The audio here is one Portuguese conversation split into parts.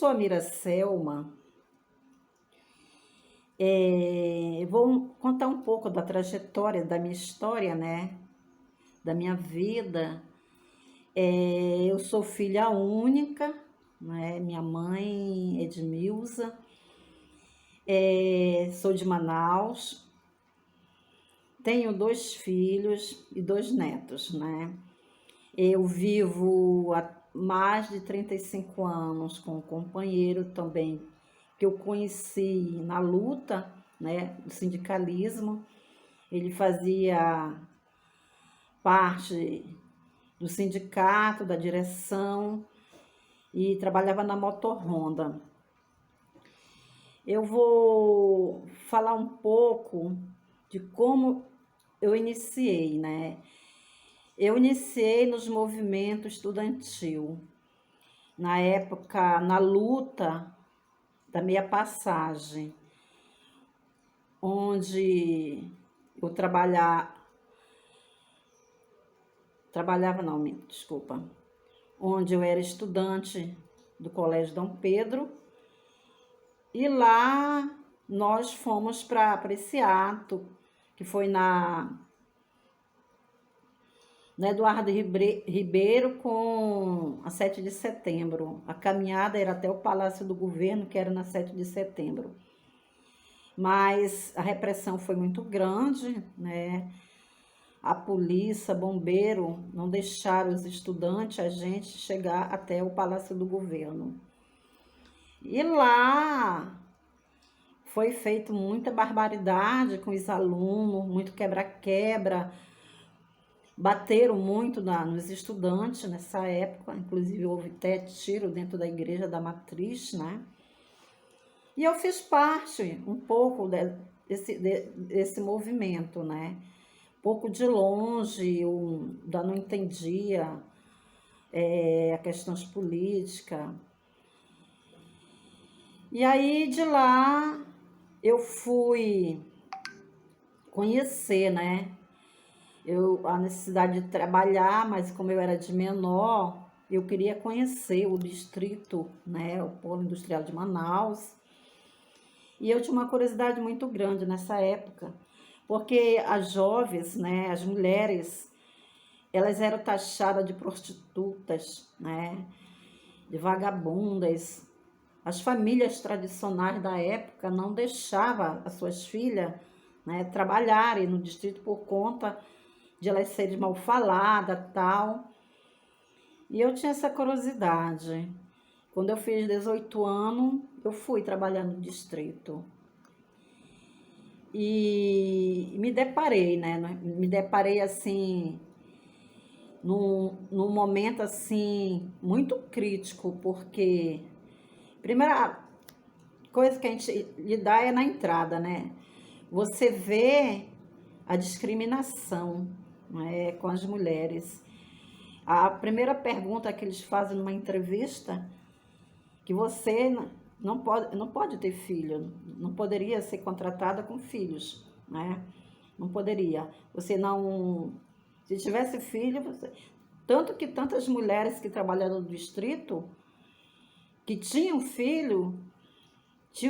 sou a Miraselma. Vou contar um pouco da trajetória, da minha história, né? Da minha vida. Eu sou filha única, né? Minha mãe é Edmilza. Sou de Manaus. Tenho 2 filhos e 2 netos, né? Eu vivo há mais de 35 anos com um companheiro também que eu conheci na luta, né, do sindicalismo. Ele fazia parte do sindicato, da direção e trabalhava na Motor Honda. Eu vou falar um pouco de como eu iniciei, né? Eu iniciei nos movimentos estudantil, na época, na luta da meia passagem, onde eu onde eu era estudante do Colégio Dom Pedro, e lá nós fomos para esse ato, que foi na Eduardo Ribeiro com a 7 de setembro. A caminhada era até o Palácio do Governo, que era na 7 de setembro. Mas a repressão foi muito grande, né? A polícia, bombeiro, não deixaram os estudantes, a gente, chegar até o Palácio do Governo. E lá foi feito muita barbaridade com os alunos, muito quebra-quebra. Bateram muito nos estudantes nessa época, inclusive houve até tiro dentro da igreja da Matriz, né? E eu fiz parte um pouco desse movimento, né? Pouco de longe, eu ainda não entendia a questões políticas. E aí de lá eu fui conhecer, né? A necessidade de trabalhar, mas como eu era de menor, eu queria conhecer o distrito, né, o Polo Industrial de Manaus. E eu tinha uma curiosidade muito grande nessa época, porque as jovens, né, as mulheres, elas eram taxadas de prostitutas, né, de vagabundas. As famílias tradicionais da época não deixavam as suas filhas, né, trabalharem no distrito por conta de elas serem mal faladas, tal. E eu tinha essa curiosidade. Quando eu fiz 18 anos, eu fui trabalhar no distrito. E me deparei, né? Me deparei, assim, num momento, assim, muito crítico, porque a primeira coisa que a gente lhe dá é na entrada, né? Você vê a discriminação, né, com as mulheres. A primeira pergunta que eles fazem numa entrevista, que você não pode ter filho, não poderia ser contratada com filhos, né? Não poderia. Você não... Se tivesse filho, você... Tanto que tantas mulheres que trabalharam no distrito, que tinham filho,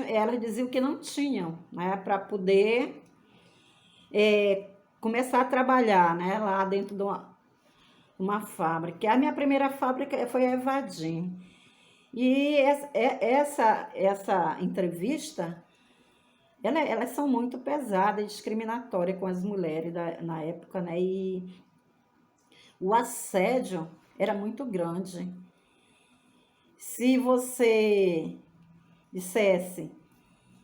elas diziam que não tinham, né? Para poder começar a trabalhar, né? Lá dentro de uma fábrica. A minha primeira fábrica foi a Evadim. E essa entrevista, elas são muito pesadas e discriminatórias com as mulheres na época, né? E o assédio era muito grande. Se você dissesse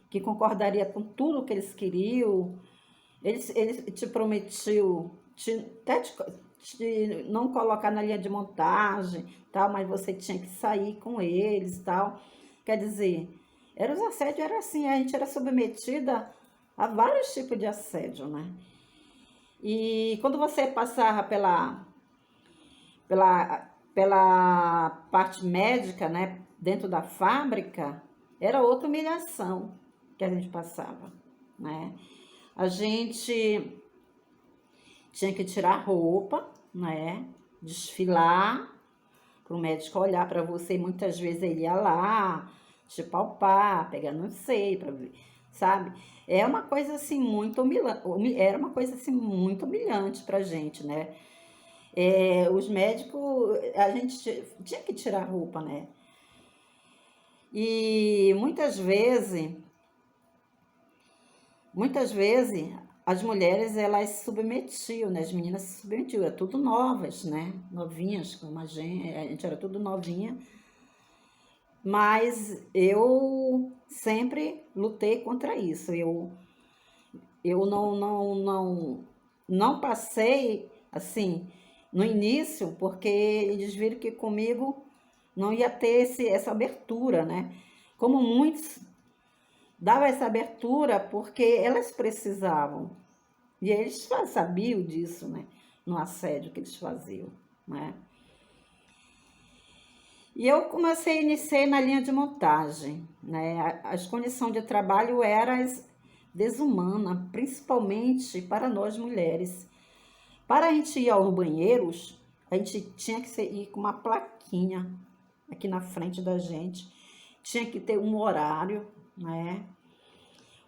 que concordaria com tudo que eles queriam, eles te prometiam até de não colocar na linha de montagem, tal, mas você tinha que sair com eles, tal. Quer dizer, os assédios era assim, a gente era submetida a vários tipos de assédio, né? E quando você passava pela parte médica, né, dentro da fábrica, era outra humilhação que a gente passava, né? A gente tinha que tirar roupa, né? Desfilar, para o médico olhar para você. Muitas vezes ele ia lá, te palpar, pegar no seio, para ver, sabe? É uma coisa assim muito humilhante, era uma coisa assim muito humilhante pra gente, né? Os médicos, a gente tinha que tirar a roupa, né? E muitas vezes as mulheres elas se submetiam, né? As meninas se submetiam, era tudo novas, né? Novinhas, como a gente era tudo novinha. Mas eu sempre lutei contra isso. Eu não passei assim no início, porque eles viram que comigo não ia ter essa abertura, né? Como muitos davam essa abertura porque elas precisavam. E eles sabiam disso, né? No assédio que eles faziam, né? E eu iniciei na linha de montagem, né? As condições de trabalho eram desumanas, principalmente para nós mulheres. Para a gente ir aos banheiros, a gente tinha que ir com uma plaquinha aqui na frente da gente. Tinha que ter um horário, né?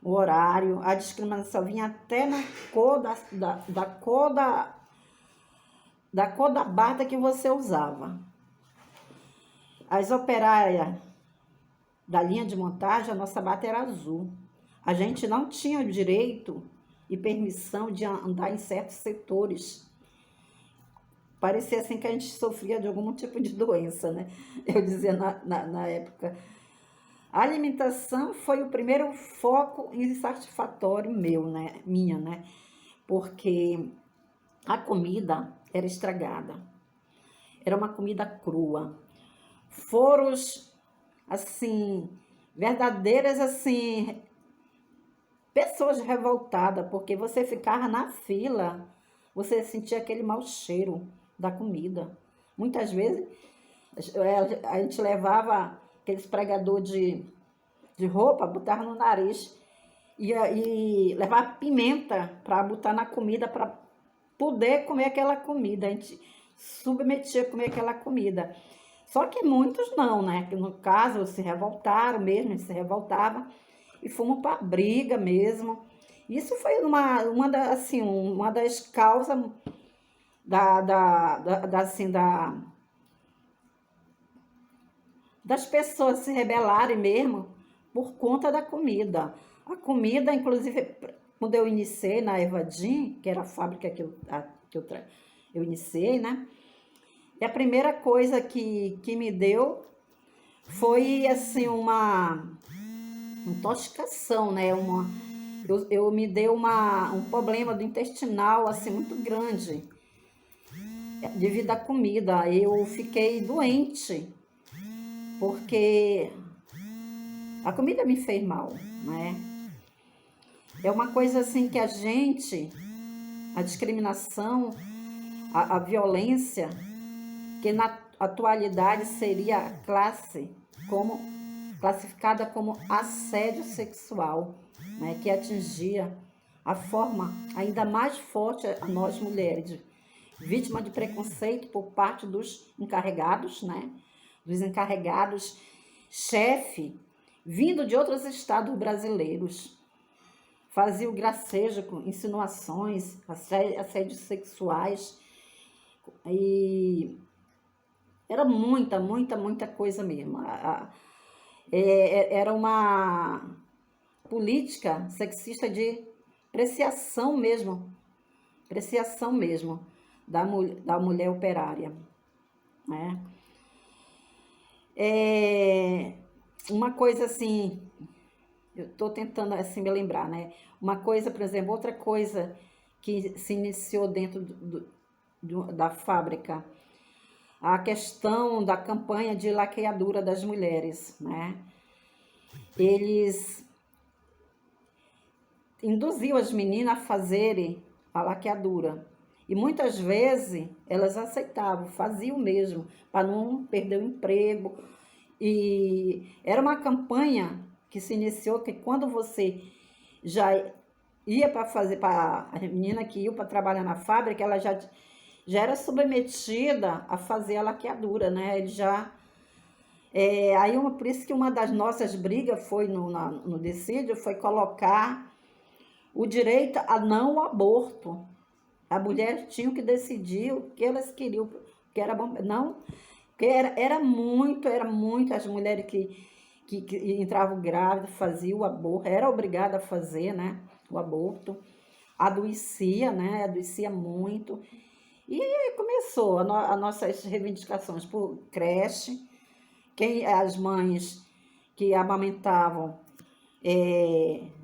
O horário, a discriminação vinha até na cor da cor da bata que você usava. As operárias da linha de montagem, a nossa bata era azul. A gente não tinha o direito e permissão de andar em certos setores. Parecia assim que a gente sofria de algum tipo de doença, né? Eu dizia na época. A alimentação foi o primeiro foco insatisfatório minha, né? Porque a comida era estragada. Era uma comida crua. Foros, assim, verdadeiras, assim, pessoas revoltadas, porque você ficava na fila, você sentia aquele mau cheiro da comida. Muitas vezes a gente levava aqueles pregador de roupa, botava no nariz e levava pimenta para botar na comida para poder comer aquela comida. A gente submetia a comer aquela comida. Só que muitos não, né? Que no caso se revoltaram mesmo, se revoltavam e fomos para briga mesmo. Isso foi uma das causas das pessoas se rebelarem mesmo por conta da comida. A comida, inclusive, quando eu iniciei na Evadim, que era a fábrica que eu iniciei, né? E a primeira coisa que me deu foi, assim, uma intoxicação, né? Eu me deu um problema do intestinal, assim, muito grande, devido à comida. Eu fiquei doente, porque a comida me fez mal, né? É uma coisa, assim, que a discriminação, a violência, que na atualidade seria classificada como assédio sexual, né, que atingia a forma ainda mais forte a nós mulheres, vítima de preconceito por parte dos encarregados, né, dos encarregados chefe, vindo de outros estados brasileiros. Fazia o gracejo com insinuações, assédios sexuais, e era muita coisa mesmo. Era uma política sexista de preciação mesmo da mulher operária, né? Uma coisa assim, eu estou tentando assim me lembrar, né? Uma coisa, por exemplo, outra coisa que se iniciou dentro da fábrica, a questão da campanha de laqueadura das mulheres, né? Eles induziam as meninas a fazerem a laqueadura. E muitas vezes elas aceitavam, faziam mesmo, para não perder o emprego. E era uma campanha que se iniciou que quando você já ia para fazer, para a menina que ia para trabalhar na fábrica, ela já era submetida a fazer a laqueadura, né? Por isso que uma das nossas brigas foi no dissídio, foi colocar o direito a não ao aborto. A mulher tinha que decidir o que elas queriam, que era bom, não, porque era muito as mulheres que entravam grávidas, faziam o aborto, era obrigada a fazer, né, o aborto, adoecia, né, adoecia muito. E aí começou as nossas reivindicações por creche, as mães que amamentavam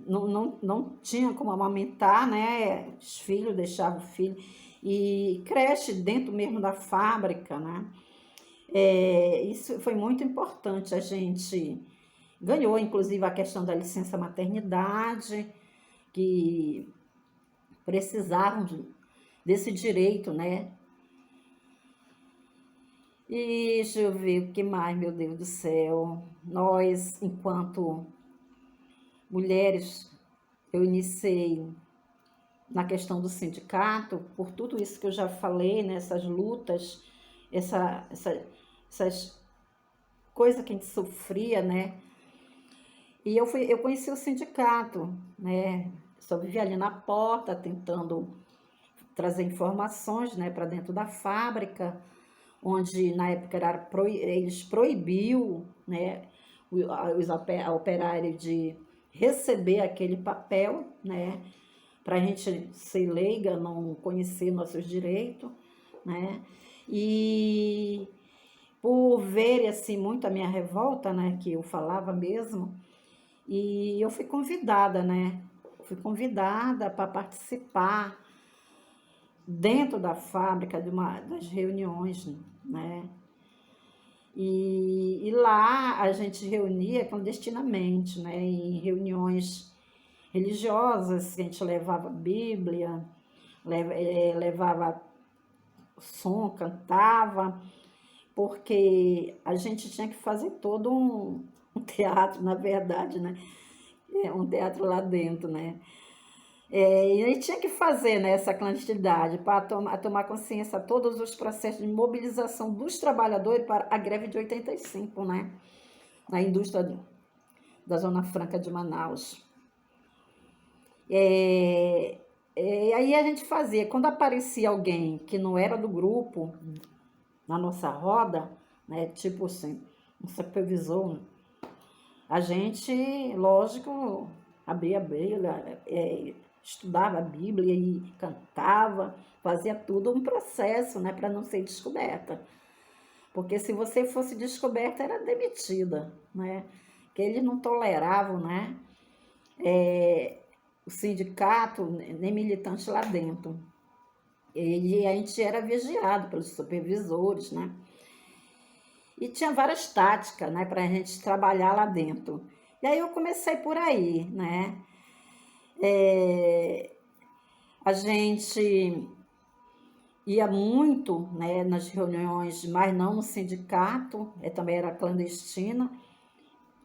não tinham como amamentar, né? Os filhos deixavam o filho. E creche dentro mesmo da fábrica, né? Isso foi muito importante. A gente ganhou, inclusive, a questão da licença maternidade, que precisavam desse direito, né? E deixa eu ver o que mais, meu Deus do céu. Nós, enquanto mulheres, eu iniciei na questão do sindicato, por tudo isso que eu já falei, né, essas lutas, essas coisas que a gente sofria, né? E eu conheci o sindicato, né? Só vivia ali na porta, tentando trazer informações, né, para dentro da fábrica, onde na época eles proibiam, né, a operária de receber aquele papel, né, para a gente ser leiga, não conhecer nossos direitos, né, e por ver assim muito a minha revolta, né, que eu falava mesmo, e eu fui convidada, né, para participar dentro da fábrica das reuniões, né? E lá a gente reunia clandestinamente, né? Em reuniões religiosas, a gente levava Bíblia, levava som, cantava, porque a gente tinha que fazer todo um teatro, na verdade, né? Um teatro lá dentro, né? E aí tinha que fazer, né, essa clandestinidade para tomar consciência de todos os processos de mobilização dos trabalhadores para a greve de 85, né, na indústria da Zona Franca de Manaus. E aí a gente fazia, quando aparecia alguém que não era do grupo, na nossa roda, né, tipo assim, um supervisor, a gente, lógico, abria a Bíblia, estudava a Bíblia e cantava, fazia tudo um processo, né, para não ser descoberta. Porque se você fosse descoberta, era demitida, né? Que eles não toleravam, né? O sindicato, nem militante lá dentro. E a gente era vigiado pelos supervisores, né? E tinha várias táticas, né, para a gente trabalhar lá dentro. E aí eu comecei por aí, né? A gente ia muito, né, nas reuniões, mas não no sindicato, também era clandestina,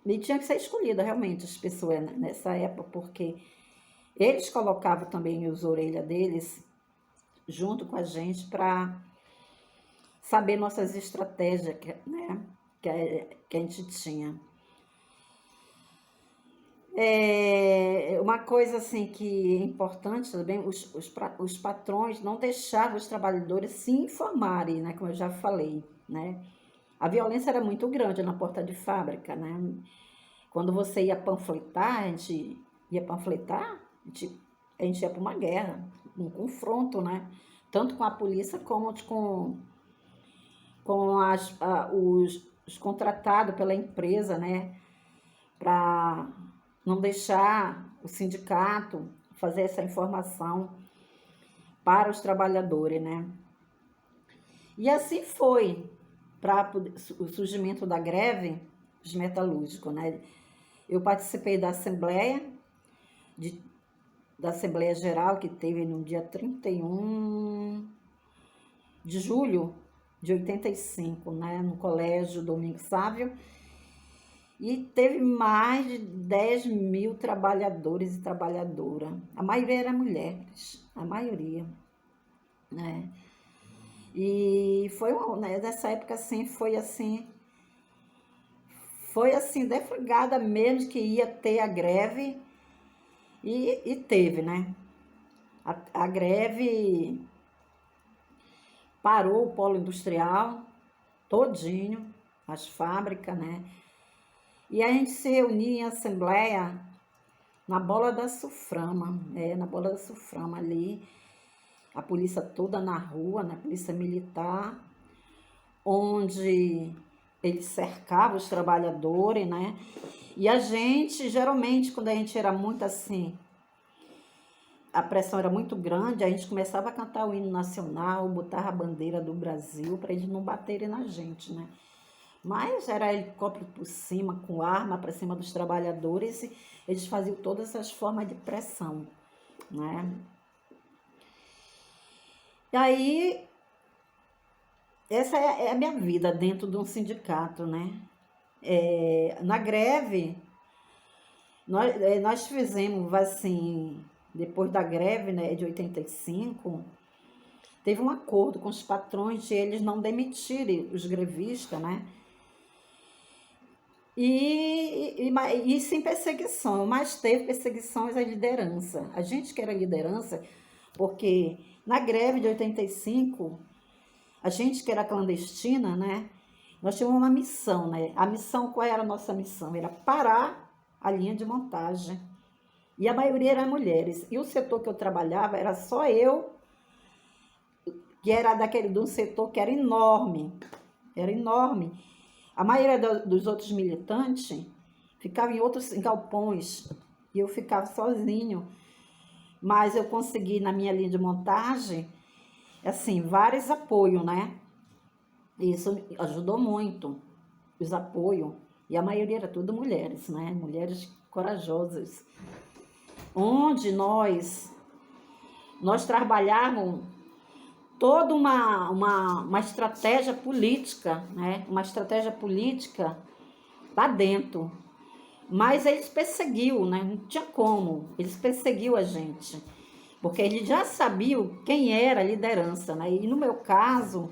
e tinha que ser escolhida realmente as pessoas nessa época, porque eles colocavam também os orelhas deles junto com a gente para saber nossas estratégias, né, que a gente tinha. Uma coisa assim que é importante também, os patrões não deixavam os trabalhadores se informarem, né, como eu já falei, né. A violência era muito grande na porta de fábrica, né. Quando você ia panfletar, a gente ia panfletar, a gente ia para uma guerra, um confronto, né, tanto com a polícia como com os contratados pela empresa, né, para não deixar o sindicato fazer essa informação para os trabalhadores, né? E assim foi para o surgimento da greve dos metalúrgicos, né? Eu participei da Assembleia Geral que teve no dia 31 de julho de 85, né? No Colégio Domingos Sávio. E teve mais de 10 mil trabalhadores e trabalhadoras. A maioria era mulheres, a maioria, né? E foi, né, nessa época, assim, foi assim, foi assim, deflagrada mesmo que ia ter a greve, e teve, né? A greve parou o polo industrial todinho, as fábricas, né? E a gente se reunia em assembleia na Bola da Suframa, na Bola da Suframa ali, a polícia toda na rua, né? Polícia militar, onde eles cercavam os trabalhadores, né? E a gente, geralmente, quando a gente era muito assim, a pressão era muito grande, a gente começava a cantar o hino nacional, botava a bandeira do Brasil para eles não baterem na gente, né? Mas era helicóptero por cima, com arma para cima dos trabalhadores, e eles faziam todas essas formas de pressão, né? E aí, essa é a minha vida dentro de um sindicato, né? Na greve, nós fizemos assim, depois da greve, né, de 85, teve um acordo com os patrões de eles não demitirem os grevistas, né? E sem perseguição, mas teve perseguições à liderança. A gente que era liderança, porque na greve de 85, a gente que era clandestina, né? Nós tínhamos uma missão, né? A missão, qual era a nossa missão? Era parar a linha de montagem. E a maioria eram mulheres. E o setor que eu trabalhava era só eu, que era de um setor que era enorme. Era enorme. A maioria dos outros militantes ficava em outros galpões. E eu ficava sozinho. Mas eu consegui, na minha linha de montagem, assim, vários apoios, né? Isso ajudou muito, os apoios. E a maioria era tudo mulheres, né? Mulheres corajosas. Onde nós trabalhávamos toda uma estratégia política, né? Uma estratégia política lá dentro. Mas eles perseguiam, né? Não tinha como. Eles perseguiam a gente. Porque eles já sabiam quem era a liderança, né? E no meu caso,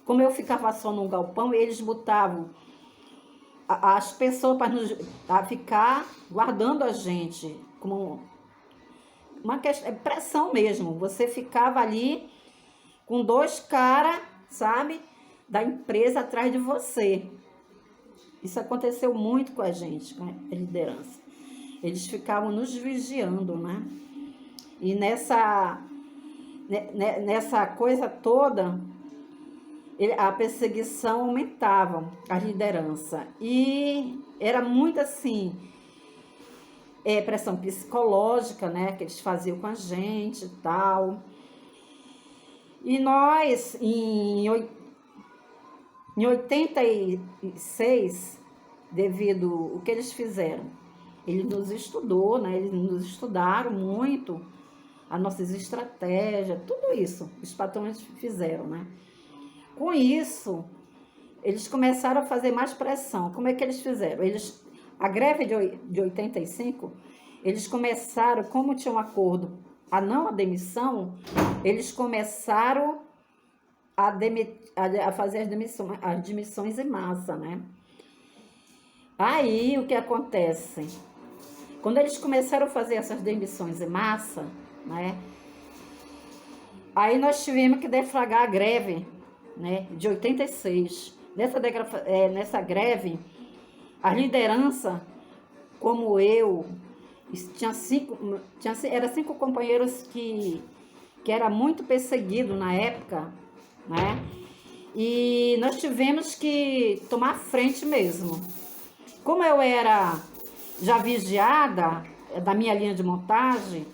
como eu ficava só num galpão, eles botavam as pessoas para ficar guardando a gente, como uma questão, pressão mesmo. Você ficava ali com 2 caras, sabe, da empresa atrás de você. Isso aconteceu muito com a gente, com a liderança. Eles ficavam nos vigiando, né? E nessa coisa toda, a perseguição aumentava, a liderança. E era muito assim, pressão psicológica, né, que eles faziam com a gente e tal. E nós, em 86, devido ao que eles fizeram, eles nos estudou, né, eles nos estudaram muito, as nossas estratégias, tudo isso, os patrões fizeram, né. Com isso, eles começaram a fazer mais pressão. Como é que eles fizeram? A greve de 85, eles começaram, como tinha um acordo a não a demissão, eles começaram a fazer as demissões em massa, né? Aí, o que acontece? Quando eles começaram a fazer essas demissões em massa, né? Aí nós tivemos que deflagrar a greve, né, de 86. Nessa greve, a liderança, como eu, eram 5 companheiros que era muito perseguido na época, né? E nós tivemos que tomar frente mesmo. Como eu era já vigiada da minha linha de montagem,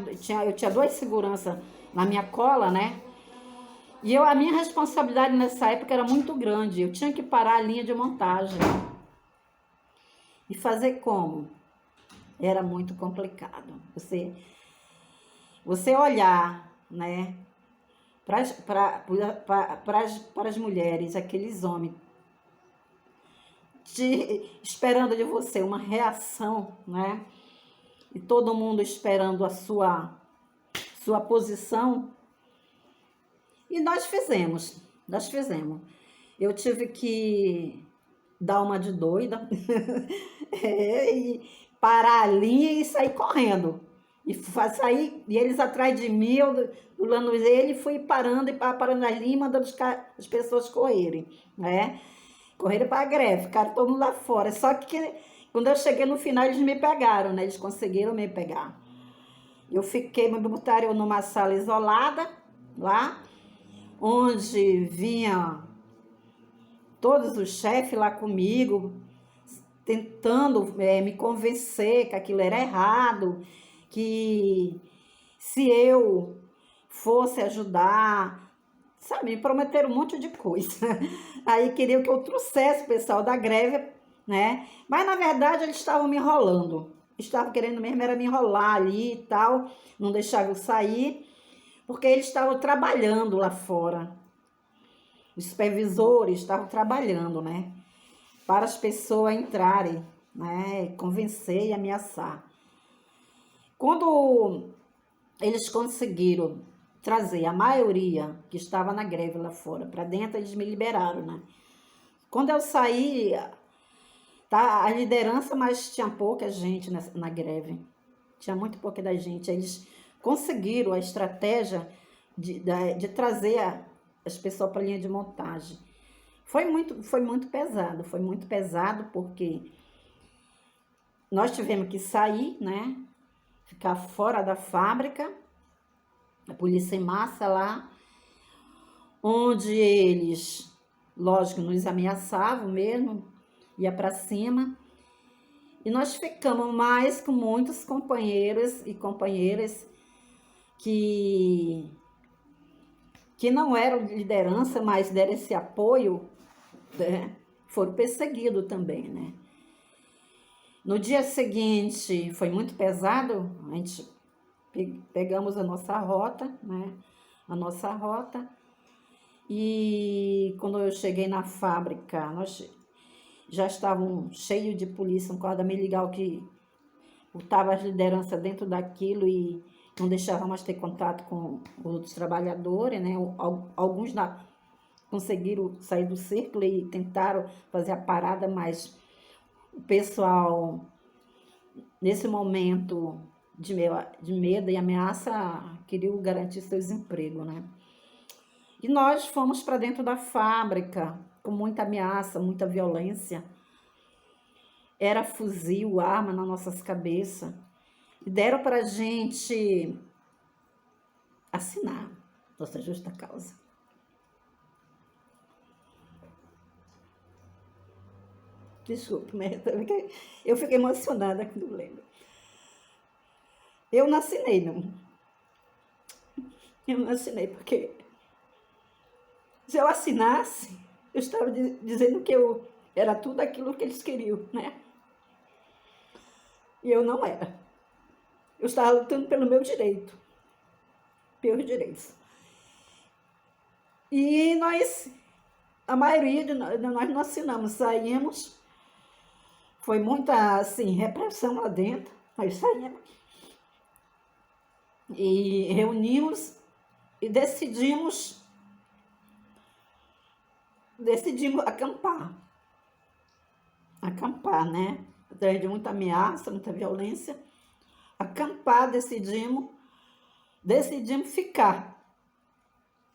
eu tinha 2 seguranças na minha cola, né? E a minha responsabilidade nessa época era muito grande. Eu tinha que parar a linha de montagem. E fazer como? Era muito complicado. Você olhar, né, para as mulheres, aqueles homens, esperando de você uma reação, né? E todo mundo esperando a sua posição. E nós fizemos. Eu tive que dar uma de doida, e parar ali e sair correndo. E sair, e eles atrás de mim, eu pulando ele, fui parando ali, mandando as pessoas correrem, né? Correram para a greve, ficaram todo mundo lá fora. Só que quando eu cheguei no final, eles me pegaram, né? Eles conseguiram me pegar. Eu fiquei, me botaram numa sala isolada, lá, onde vinha todos os chefes lá comigo, tentando me convencer que aquilo era errado, que se eu fosse ajudar, sabe, me prometeram um monte de coisa. Aí queriam que eu trouxesse o pessoal da greve, né? Mas na verdade eles estavam me enrolando. Estavam querendo mesmo era me enrolar ali e tal, não deixavam eu sair, porque eles estavam trabalhando lá fora. Os supervisores estavam trabalhando, né? Para as pessoas entrarem, né? Convencer e ameaçar. Quando eles conseguiram trazer a maioria que estava na greve lá fora para dentro, eles me liberaram, né? Quando eu saí, tá a liderança, mas tinha pouca gente na greve. Tinha muito pouca da gente. Eles conseguiram a estratégia de trazer as pessoas para a linha de montagem. Foi muito pesado porque nós tivemos que sair, né? Ficar fora da fábrica, a polícia em massa lá, onde eles, lógico, nos ameaçavam mesmo, ia para cima. E nós ficamos mais com muitos companheiros e companheiras que não eram de liderança, mas deram esse apoio, né? Foram perseguidos também, né? No dia seguinte, foi muito pesado, a gente pegamos a nossa rota, né? A nossa rota. E quando eu cheguei na fábrica, nós já estavam cheios de polícia, um corda meio legal que botava as lideranças dentro daquilo e não deixava mais ter contato com os outros trabalhadores, né? Alguns conseguiram sair do círculo e tentaram fazer a parada, mas o pessoal, nesse momento de medo e ameaça, queriam garantir seus empregos, né? E nós fomos para dentro da fábrica com muita ameaça, muita violência. Era fuzil, arma nas nossas cabeças. E deram para a gente assinar nossa justa causa. Desculpe, mas eu fiquei emocionada quando lembro. Eu não assinei, não. Eu não assinei porque se eu assinasse, eu estava dizendo que eu era tudo aquilo que eles queriam, né? E eu não era. Eu estava lutando pelo meu direito. Pelos direitos. E nós, a maioria de nós não assinamos, saímos. Foi muita, assim, repressão lá dentro. Nós saímos. E reunimos e decidimos acampar. Acampar, né? Através de muita ameaça, muita violência. Acampar, decidimos ficar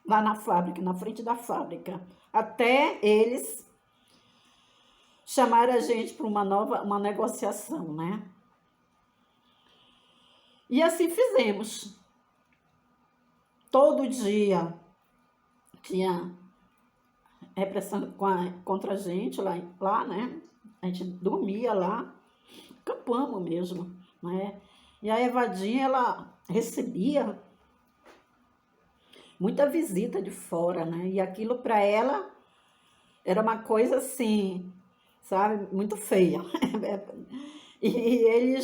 lá na fábrica, na frente da fábrica, até eles chamarem a gente para uma negociação, né? E assim fizemos. Todo dia tinha repressão contra a gente lá, né? A gente dormia lá, acampamos mesmo, né? E a Evadinha, ela recebia muita visita de fora, né? E aquilo para ela era uma coisa assim, sabe? Muito feia. E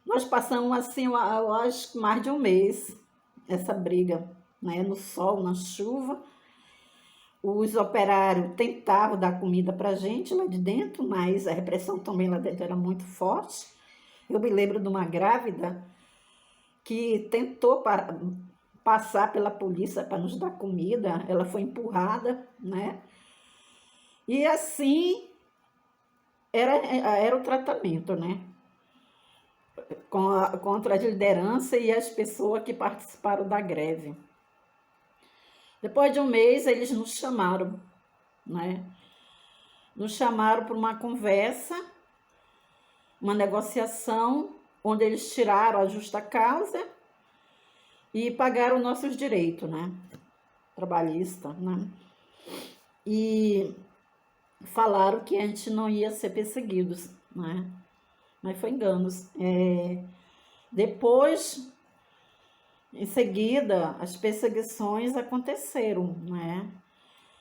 nós passamos assim, eu acho que mais de um mês, essa briga, né? No sol, na chuva. Os operários tentavam dar comida para a gente lá de dentro, mas a repressão também lá dentro era muito forte. Eu me lembro de uma grávida que tentou passar pela polícia para nos dar comida, ela foi empurrada, né? E assim era o tratamento, né? Contra a liderança e as pessoas que participaram da greve. Depois de um mês, eles nos chamaram, né? Nos chamaram para uma conversa, uma negociação, onde eles tiraram a justa causa e pagaram nossos direitos, né? Trabalhista, né? E falaram que a gente não ia ser perseguidos, né? Mas foi enganos. Depois, em seguida, as perseguições aconteceram, né?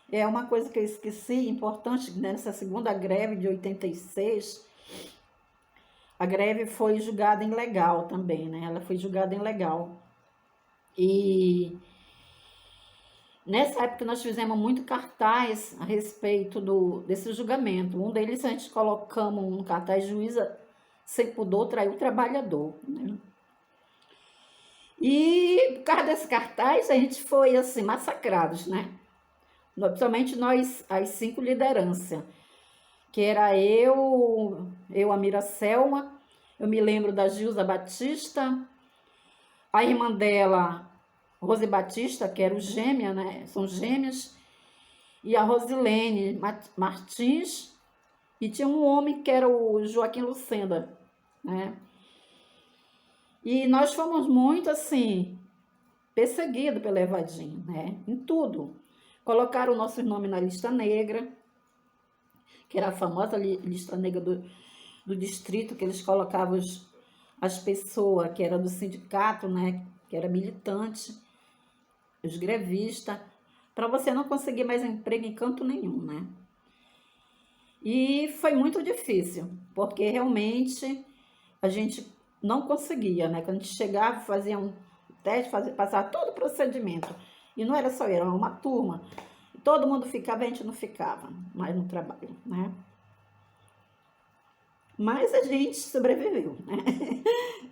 É uma coisa que eu esqueci, importante, né? Nessa segunda greve de 86, a greve foi julgada ilegal também, né? Ela foi julgada ilegal. E nessa época nós fizemos muito cartaz a respeito desse julgamento. Um deles a gente colocamos um cartaz: juíza sem pudor traiu o trabalhador, né? E por causa desse cartaz a gente foi assim massacrados, né? Principalmente nós, as 5 lideranças, que era a Miracelma, eu me lembro da Gilza Batista, a irmã dela, Rose Batista, que era gêmea, né? São gêmeas, e a Rosilene Martins, e tinha um homem que era o Joaquim Lucenda, né? E nós fomos muito assim perseguidos pelo Evadinho, né? Em tudo. Colocaram o nosso nome na lista negra, que era a famosa lista negra do distrito, que eles colocavam as pessoas que eram do sindicato, né? Que era militante, os grevistas, para você não conseguir mais emprego em canto nenhum, né? E foi muito difícil, porque realmente a gente não conseguia, né? Quando a gente chegava, fazia um teste, passava todo o procedimento. E não era só eu, era uma turma. Todo mundo ficava, a gente não ficava mais no trabalho, né? Mas a gente sobreviveu, né?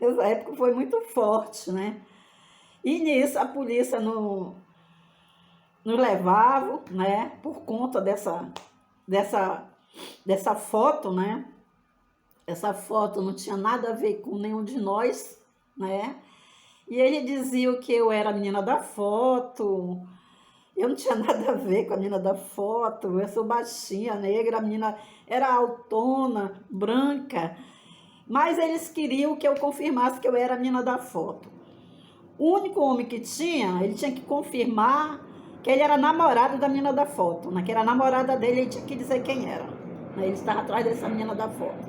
Essa época foi muito forte, né? E nisso a polícia nos levava, né? Por conta dessa foto, né? Essa foto não tinha nada a ver com nenhum de nós, né? E ele dizia que eu era a menina da foto. Eu não tinha nada a ver com a menina da foto. Eu sou baixinha, negra, a menina era autona, branca. Mas eles queriam que eu confirmasse que eu era a menina da foto. O único homem que tinha, ele tinha que confirmar que ele era namorado da menina da foto, né? Que era a namorada dele, ele tinha que dizer quem era. Ele estava atrás dessa menina da foto.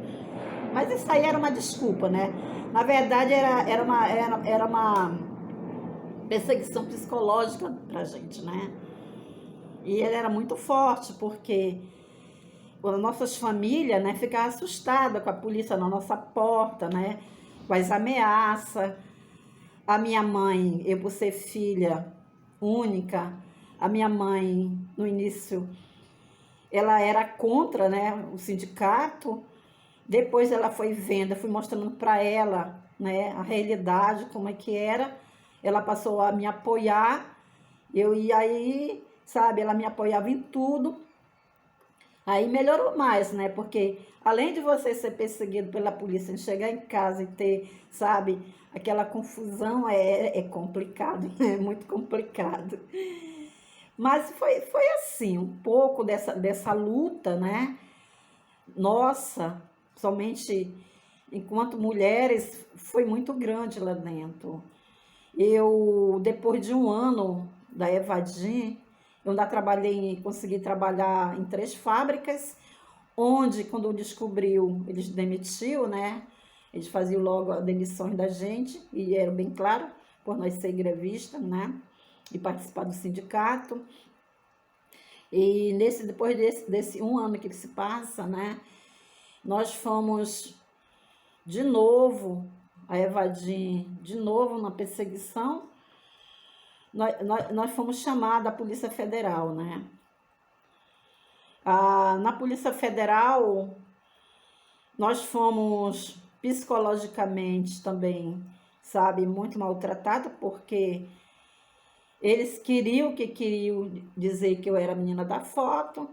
Mas isso aí era uma desculpa, né? Na verdade, era uma perseguição psicológica pra gente, né? E ele era muito forte, porque as nossas famílias, né, ficavam assustadas com a polícia na nossa porta, né? Com as ameaças. A minha mãe, eu por ser filha única, a minha mãe, no início, ela era contra, né, o sindicato. Depois ela foi vendo, fui mostrando para ela, né, a realidade, como é que era. Ela passou a me apoiar, eu ia aí, sabe, ela me apoiava em tudo. Aí melhorou mais, né, porque além de você ser perseguido pela polícia, chegar em casa e ter, sabe, aquela confusão é complicado, é muito complicado. Mas foi assim, um pouco dessa luta, né, nossa, somente enquanto mulheres, foi muito grande lá dentro. Eu, depois de um ano da Evadim, eu ainda consegui trabalhar em 3 fábricas, onde, quando descobriu, eles demitiu, né? Eles faziam logo a demissão da gente, e era bem claro, por nós ser grevista, né? E participar do sindicato. E depois desse um ano que se passa, né? Nós fomos de novo a Evadim, de novo na perseguição. Nós fomos chamados à Polícia Federal, né? Na Polícia Federal, nós fomos psicologicamente também, sabe, muito maltratados, porque eles queriam dizer que eu era a menina da foto,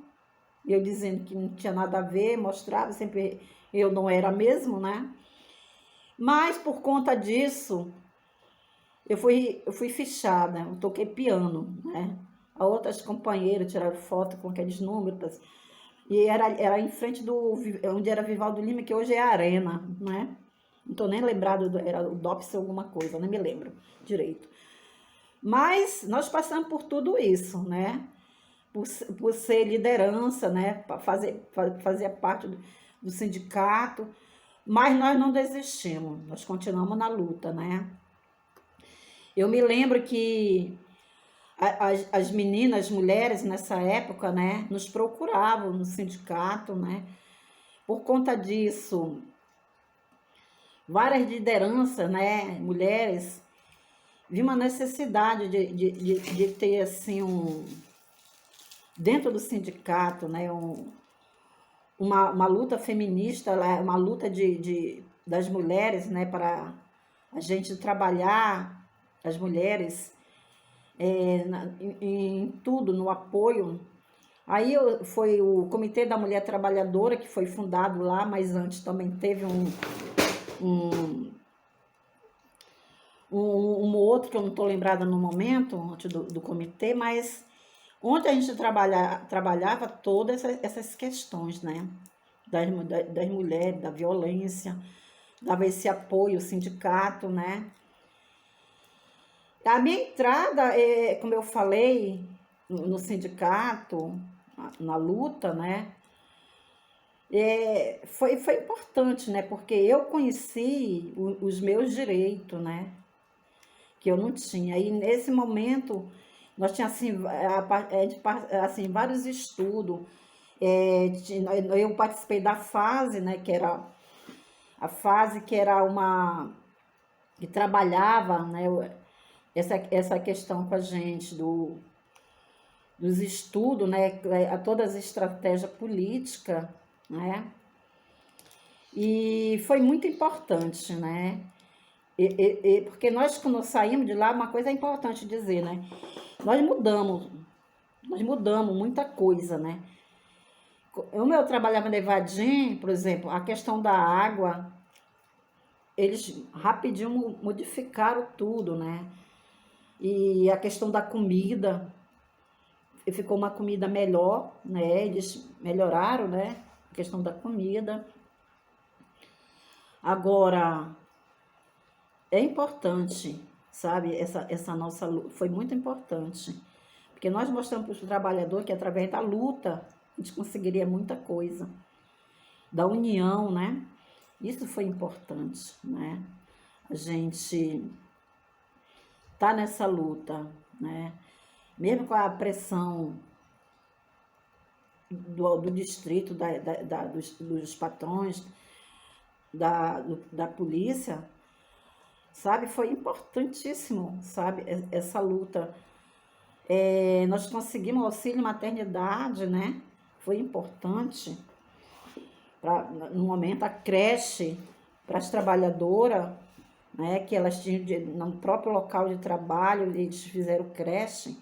eu dizendo que não tinha nada a ver, mostrava, sempre eu não era mesmo, né? Mas por conta disso, eu fui fichada, eu toquei piano, né? A outras companheiras tiraram foto com aqueles números, e era em frente onde era Vivaldo Lima, que hoje é a Arena, né? Não tô nem lembrado, era o DOPS alguma coisa, nem me lembro direito. Mas nós passamos por tudo isso, né? Por ser liderança, né? Fazer parte do sindicato, mas nós não desistimos, nós continuamos na luta, né? Eu me lembro que as meninas, as mulheres nessa época, né, nos procuravam no sindicato, né? Por conta disso, várias lideranças, né, mulheres, vi uma necessidade de ter, assim, dentro do sindicato, né, uma luta feminista, uma luta das mulheres, né, para a gente trabalhar as mulheres em tudo, no apoio. Aí foi o Comitê da Mulher Trabalhadora, que foi fundado lá, mas antes também teve um outro que eu não estou lembrada no momento, antes do comitê, mas onde a gente trabalhava todas essas questões, né? Das mulheres, da violência, dava esse apoio ao sindicato, né? A minha entrada, como eu falei, no sindicato, na luta, né? Foi importante, né? Porque eu conheci os meus direitos, né? Que eu não tinha. E nesse momento, nós tínhamos assim, vários estudos. Eu participei da fase, né? Que era a fase que era que trabalhava, né? Essa questão com a gente dos estudos, né? A todas as estratégias políticas, né? E foi muito importante, né? Porque nós, quando saímos de lá, uma coisa é importante dizer, né? Nós mudamos muita coisa, né? Como eu trabalhava na Evadim, por exemplo, a questão da água, eles rapidinho modificaram tudo, né? E a questão da comida, ficou uma comida melhor, né? Eles melhoraram, né? A questão da comida. Agora, é importante, sabe? Essa nossa luta foi muito importante. Porque nós mostramos para o trabalhador que através da luta a gente conseguiria muita coisa. Da união, né? Isso foi importante, né? A gente tá nessa luta, né? Mesmo com a pressão do distrito, dos patrões, da polícia, sabe? Foi importantíssimo, sabe? Essa luta. Nós conseguimos auxílio maternidade, né? Foi importante. No momento, a creche para as trabalhadoras, né? Que elas tinham no próprio local de trabalho, eles fizeram creche,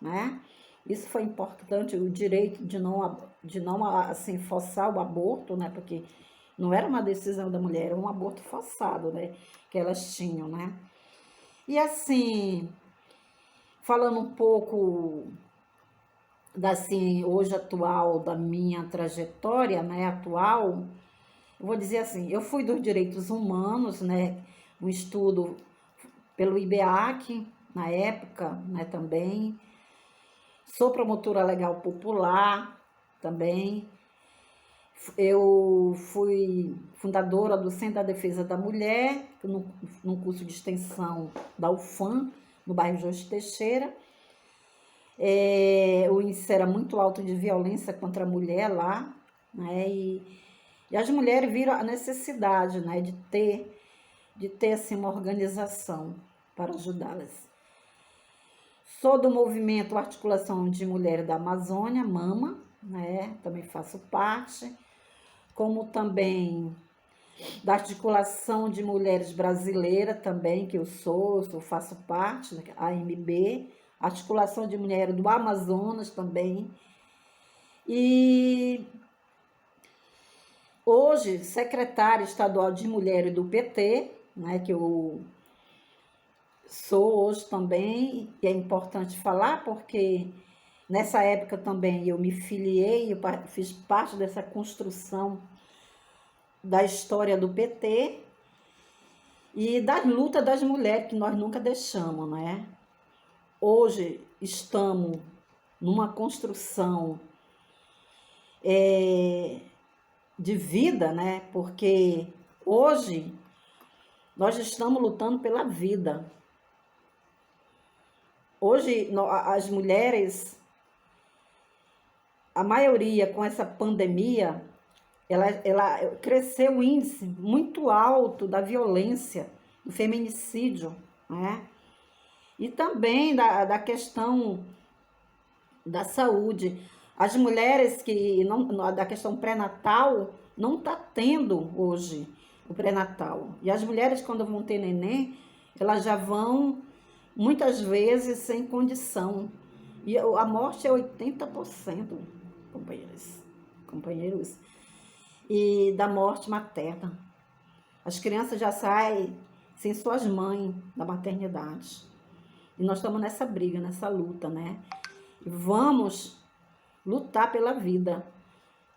né? Isso foi importante, o direito de não assim, forçar o aborto, né? Porque não era uma decisão da mulher, era um aborto forçado, né? Que elas tinham, né? E assim, falando um pouco assim, hoje atual, da minha trajetória, né, atual, eu vou dizer assim, eu fui dos direitos humanos, né, um estudo pelo IBEAC, na época, né, também, sou promotora legal popular, também, eu fui fundadora do Centro da Defesa da Mulher, num curso de extensão da UFAM, no bairro Jorge Teixeira. O índice era muito alto de violência contra a mulher lá, né? E as mulheres viram a necessidade, né, de ter assim, uma organização para ajudá-las. Sou do movimento Articulação de Mulheres da Amazônia, MAMA, né? Também faço parte, como também da Articulação de Mulheres Brasileira também, que eu faço parte, a AMB, Articulação de Mulheres do Amazonas também. E hoje, secretária estadual de mulheres do PT, né, que eu sou hoje também, e é importante falar porque nessa época também eu me filiei, eu fiz parte dessa construção da história do PT e da luta das mulheres que nós nunca deixamos, né? Hoje estamos numa construção de vida, né? Porque hoje nós estamos lutando pela vida. Hoje as mulheres, a maioria com essa pandemia, ela cresceu o índice muito alto da violência, do feminicídio, né? E também da questão da saúde. As mulheres que da questão pré-natal não está tendo hoje o pré-natal. E as mulheres, quando vão ter neném, elas já vão muitas vezes sem condição. E a morte é 80%, companheiros. E da morte materna. As crianças já saem sem suas mães da maternidade. E nós estamos nessa briga, nessa luta, né? E vamos lutar pela vida.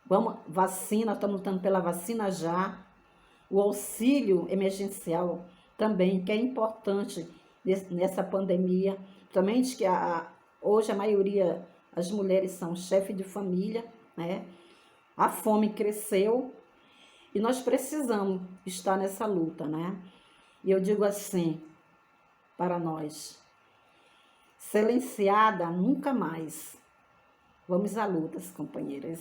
Vamos, vacina, estamos lutando pela vacina já. O auxílio emergencial também, que é importante nessa pandemia. Também que hoje a maioria, as mulheres são chefes de família, né? A fome cresceu e nós precisamos estar nessa luta, né? E eu digo assim para nós: silenciada nunca mais. Vamos à luta, companheiras.